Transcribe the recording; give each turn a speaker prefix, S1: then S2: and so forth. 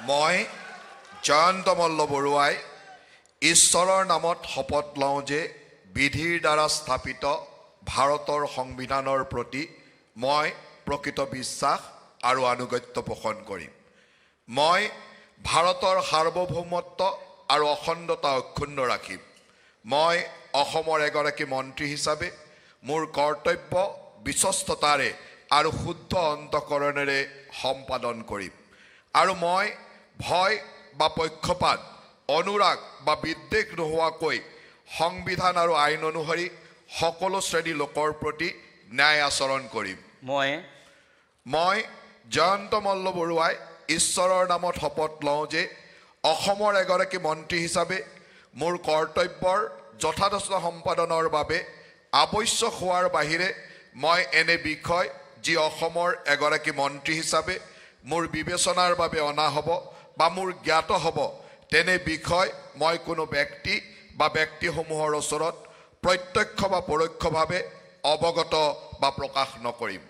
S1: মই জয়ন্ত মল্ল বৰুৱাই ঈশ্বৰৰ নামত শপত লওঁ যে বিধিৰ দ্বাৰা স্থাপিত ভাৰতৰ সংবিধানৰ প্ৰতি মই প্ৰকৃত বিশ্বাস আৰু আনুগত্য পোষণ কৰিম। মই ভাৰতৰ সাৰ্বভৌমত্ব আৰু অখণ্ডতা অক্ষুণ্ণ ৰাখিম। মই অসমৰ এগৰাকী মন্ত্ৰী হিচাপে মোৰ কৰ্তব্য বিশ্বস্ততাৰে আৰু শুদ্ধ অন্তঃকৰণেৰে সম্পাদন কৰিম। আৰু মই ভয় বা পক্ষপাত, অনুৰাগ বা বিদ্বেষ নোহোৱাকৈ সংবিধান আৰু আইন অনুসৰি সকলো শ্ৰেণীৰ লোকৰ প্ৰতি ন্যায় আচৰণ কৰিম। মই জয়ন্ত মল্ল বৰুৱাই ঈশ্বৰৰ নামত শপত লওঁ যে অসমৰ এগৰাকী মন্ত্ৰী হিচাপে মোৰ কৰ্তব্যৰ যথাযথ সম্পাদনৰ বাবে আৱশ্যক হোৱাৰ বাহিৰে মই এনে বিষয় যি অসমৰ এগৰাকী মন্ত্ৰী হিচাপে মোৰ বিবেচনাৰ বাবে অনা হ'ব বা মোৰ জ্ঞাত হ'ব তেনে বিষয় মই কোনো ব্যক্তি বা ব্যক্তিসমূহৰ ওচৰত প্ৰত্যক্ষ বা পৰোক্ষভাৱে অৱগত বা প্ৰকাশ নকৰিম।